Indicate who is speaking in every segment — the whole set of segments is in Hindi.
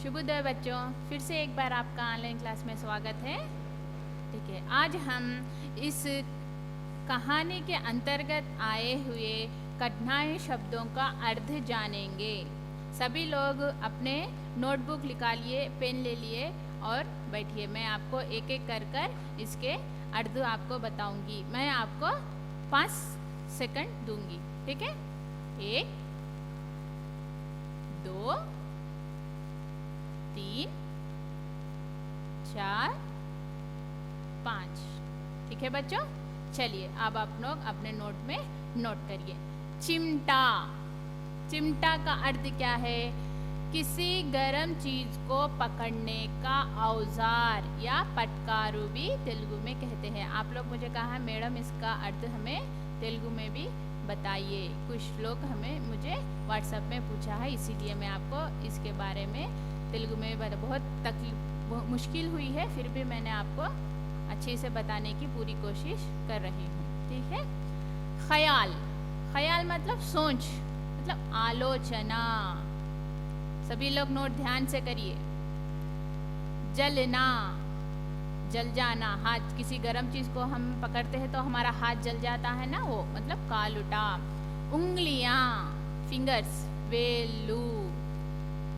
Speaker 1: शुभोदय बच्चों, फिर से एक बार आपका ऑनलाइन क्लास में स्वागत है। ठीक है, आज हम इस कहानी के अंतर्गत आए हुए कठिनाई शब्दों का अर्थ जानेंगे। सभी लोग अपने नोटबुक निकालिए, पेन ले लिए और बैठिए। मैं आपको एक एक कर इसके अर्थ आपको बताऊंगी। मैं आपको 5 सेकंड दूंगी, ठीक है? 1 2 3 4 5। ठीक है बच्चों, चलिए अब आप लोग अपने नोट में नोट करिए। चिमटा। चिमटा का अर्थ क्या है? किसी गर्म चीज को पकड़ने का औजार या पटकारू भी तेलुगु में कहते हैं। आप लोग मुझे कहा मैडम इसका अर्थ हमें तेलुगु में भी बताइए। कुछ लोग मुझे व्हाट्सएप में पूछा है, इसीलिए मैं आपको इसके बारे में तेलुगु में बहुत मुश्किल हुई है, फिर भी मैंने आपको अच्छे से बताने की पूरी कोशिश कर रही हूँ। ठीक है। ख्याल। ख्याल मतलब सोच, मतलब आलोचना। सभी लोग नोट ध्यान से करिए। जलना, जल जाना। हाथ, किसी गर्म चीज को हम पकड़ते हैं तो हमारा हाथ जल जाता है ना, वो मतलब कालुटा। उंगलियां, फिंगर्स, वेलू।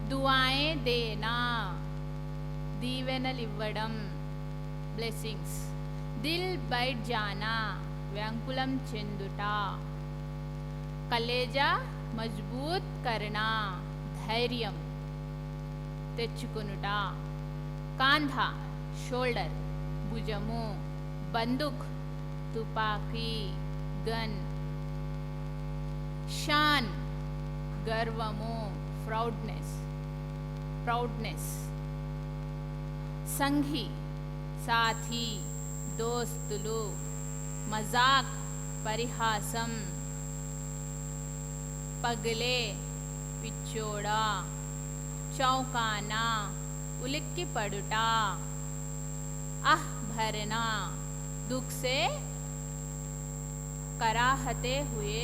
Speaker 1: दुआएं देना, दीवेनलिव्वडम, ब्लेसिंग्स। दिल बैठ जाना, व्यांकुलम चेंदुटा। कलेजा मजबूत करना, धैर्यम తెచ్చుకొనుట। कांधा, शोल्डर, भुजमु। बंदूक, तुपाकी, गन। शान, गर्वमु, प्राउडनेस। संघी, साथी, दोस्तुलु। मजाक, परिहासम। पगले, पिच्चोड़ा। चौकाना, उलिक्की पड़ुटा। आह भरना, दुख से कराहते हुए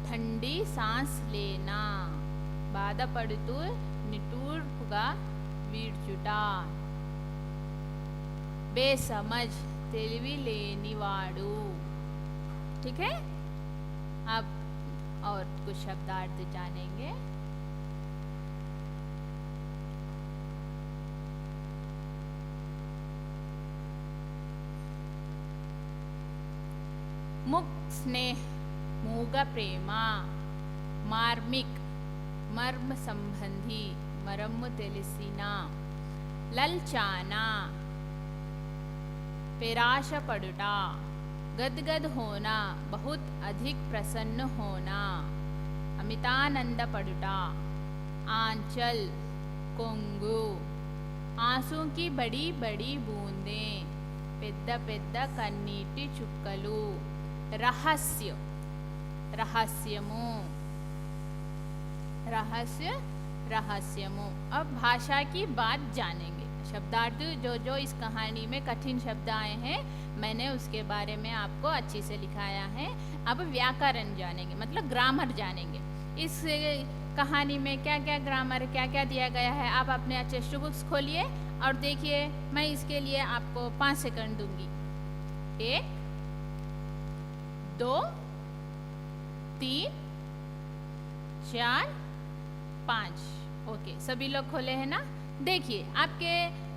Speaker 1: ठंडी सांस लेना। బాధపడుతూ నిట్టూర్పుగా వీడ్చుట। बेसमझ, తెలివి లేనివాడు। ठीक है, अब और कुछ शब्दार्थ जानेंगे। मुख स्नेह, मूग प्रेम। मार्मिक, मर्म संबंधी, मरम्मु तेलिसिना। ललचाना, पेराश पड़ुटा। गदगद होना, बहुत अधिक प्रसन्न होना। अमितानंद पड़ुटा। आंचल, कोंगु। आंसू की बड़ी बड़ी बूंदें, పెద్ద పెద్ద కన్నీటి చుక్కలు। रहस्य, रहस्यमु, रहस्यमु। अब भाषा की बात जानेंगे। शब्दार्थ जो इस कहानी में कठिन शब्द आए हैं, मैंने उसके बारे में आपको अच्छी से लिखाया है। अब व्याकरण जानेंगे, मतलब ग्रामर जानेंगे। इस कहानी में क्या क्या ग्रामर, क्या क्या दिया गया है, आप अपने टेक्स्ट बुक्स खोलिए और देखिए। मैं इसके लिए आपको 5 सेकंड दूंगी। 1 2 3 4 5। ओके, सभी लोग खोले हैं ना? देखिए आपके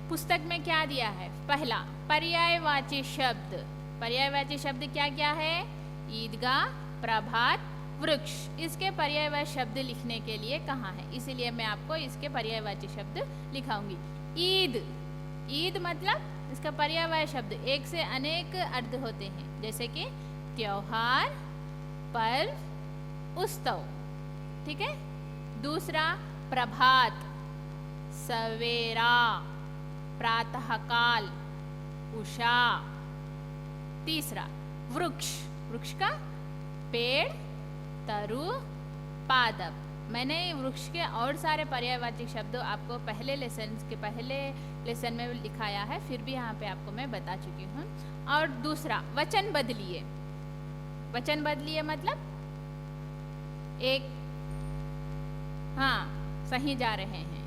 Speaker 1: पुस्तक में क्या दिया है। पहला, पर्यायवाची शब्द। पर्यायवाची शब्द क्या क्या है? ईदगाह, प्रभात, वृक्ष। इसके पर्यायवाची शब्द लिखने के लिए कहाँ है, इसीलिए मैं आपको इसके पर्यायवाची शब्द लिखाऊंगी। ईद, ईद मतलब इसका पर्यायवाची शब्द एक से अनेक अर्थ होते हैं, जैसे कि त्योहार, पर्व, उत्सव। ठीक है। दूसरा, प्रभात, सवेरा, प्रातःकाल, उषा। तीसरा, वृक्ष, वृक्ष का पेड़, तरु, पादप। मैंने वृक्ष के और सारे पर्यायवाची शब्द आपको पहले लेसन में लिखाया है, फिर भी यहाँ पे आपको मैं बता चुकी हूँ। और दूसरा, वचन बदलिए। वचन बदलिए मतलब एक, हाँ सही जा रहे हैं।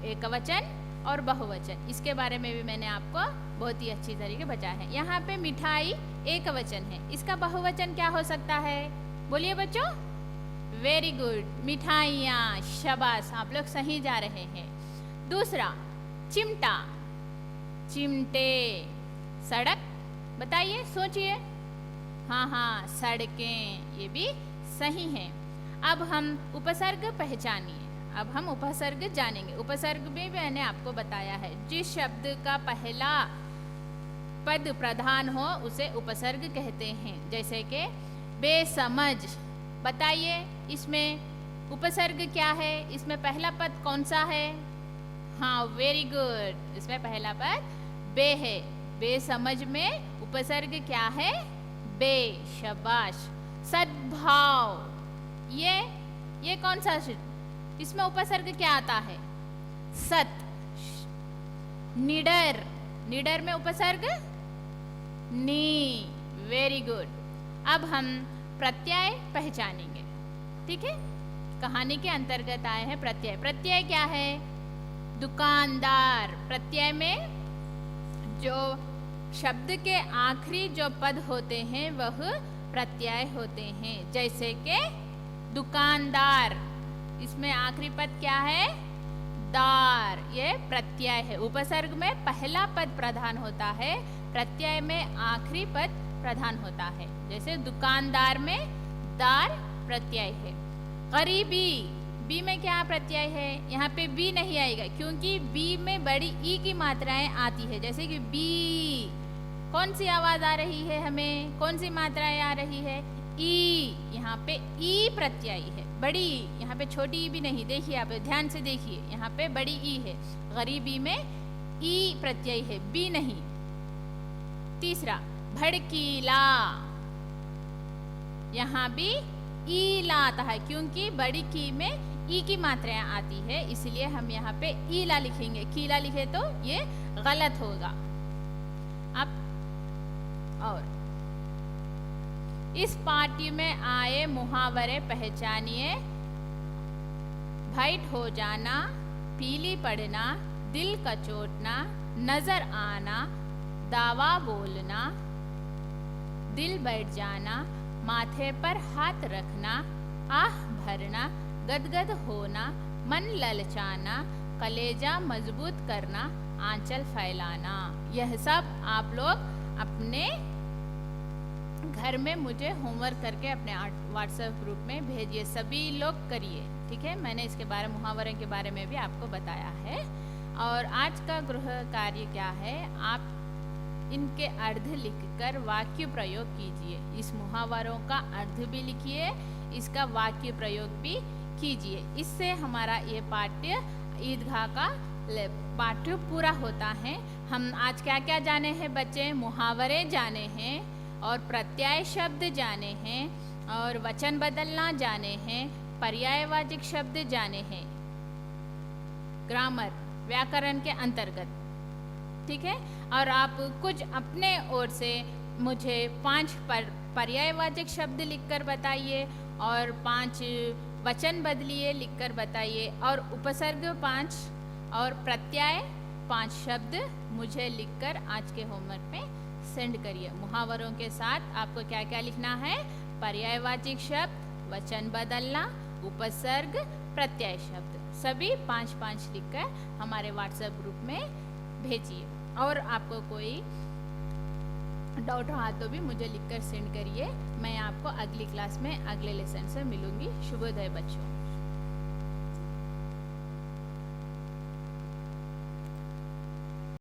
Speaker 1: एकवचन और बहुवचन, इसके बारे में भी मैंने आपको बहुत ही अच्छी तरीके बताया है। यहाँ पे मिठाई एकवचन है, इसका बहुवचन क्या हो सकता है? बोलिए बच्चों। वेरी गुड, मिठाइयाँ, शाबाश, आप लोग सही जा रहे हैं। दूसरा चिमटा, चिमटे। सड़क, बताइए, सोचिए। हाँ हाँ, सड़कें, ये भी सही है। अब हम उपसर्ग पहचानिए, अब हम उपसर्ग जानेंगे। उपसर्ग में मैंने आपको बताया है, जिस शब्द का पहला पद प्रधान हो उसे उपसर्ग कहते हैं। जैसे कि बेसमझ, बताइए इसमें उपसर्ग क्या है? इसमें पहला पद कौन सा है? हाँ, वेरी गुड, इसमें पहला पद बे है। बेसमझ में उपसर्ग क्या है? बे, शाबाश। सद्भाव, ये कौन सा शब्द? इसमें उपसर्ग क्या आता है? सत। निडर, निडर में उपसर्ग नी, वेरी गुड। अब हम प्रत्यय पहचानेंगे, ठीक है? कहानी के अंतर्गत आए हैं प्रत्यय। प्रत्यय क्या है? दुकानदार। प्रत्यय में जो शब्द के आखिरी जो पद होते हैं वह प्रत्यय होते हैं। जैसे कि दुकानदार, इसमें आखिरी पद क्या है? दार, ये प्रत्यय है। उपसर्ग में पहला पद प्रधान होता है, प्रत्यय में आखिरी पद प्रधान होता है। जैसे दुकानदार में दार प्रत्यय है। गरीबी, बी में क्या प्रत्यय है? यहाँ पे बी नहीं आएगा क्योंकि बी में बड़ी ई की मात्राएं आती है। जैसे कि बी, कौन सी आवाज आ रही है हमें? कौन सी मात्राएं आ रही है? ई, यहाँ पे ई प्रत्यय है, बड़ी ई। यहाँ पे छोटी ई भी नहीं, देखिए आप ध्यान से देखिए, यहाँ पे बड़ी ई है। गरीबी में ई प्रत्यय है, बी नहीं। तीसरा भड़कीला, यहाँ भी ई ला आता है क्योंकि बड़ी की में ई की मात्राएं आती है, इसलिए हम यहाँ पे ई ला लिखेंगे। कीला लिखे तो ये गलत होगा। अब और इस पाठ्य में आए मुहावरे पहचानिए। वाइट हो जाना, पीली पड़ना, दिल कचोटना, नजर आना, दावा बोलना, दिल बैठ जाना, माथे पर हाथ रखना, आह भरना, गदगद होना, मन ललचाना, कलेजा मजबूत करना, आंचल फैलाना। यह सब आप लोग अपने घर में मुझे होमवर्क करके अपने व्हाट्सएप ग्रुप में भेजिए, सभी लोग करिए, ठीक है? मैंने इसके बारे में, मुहावरे के बारे में भी आपको बताया है। और आज का गृह कार्य क्या है? आप इनके अर्थ लिखकर वाक्य प्रयोग कीजिए। इस मुहावरों का अर्थ भी लिखिए, इसका वाक्य प्रयोग भी कीजिए। इससे हमारा ये पाठ्य ईदगाह का पाठ्य पूरा होता है। हम आज क्या क्या जाने हैं बच्चे? मुहावरे जाने हैं और प्रत्यय शब्द जाने हैं और वचन बदलना जाने हैं, पर्यायवाचक शब्द जाने हैं, ग्रामर, व्याकरण के अंतर्गत, ठीक है? और आप कुछ अपने ओर से मुझे 5 पर्यायवाचक शब्द लिखकर बताइए और 5 वचन बदलिए लिखकर बताइए और उपसर्ग 5 और प्रत्यय 5 शब्द मुझे लिखकर आज के होमवर्क में सेंड करिए। मुहावरों के साथ आपको क्या क्या लिखना है? पर्यायवाचक शब्द, वचन बदलना, उपसर्ग, प्रत्यय शब्द, सभी 5-5 लिखकर हमारे व्हाट्सएप ग्रुप में भेजिए। और आपको कोई डाउट हो तो भी मुझे लिखकर सेंड करिए। मैं आपको अगली क्लास में अगले लेसन से मिलूंगी। शुभोदय बच्चों।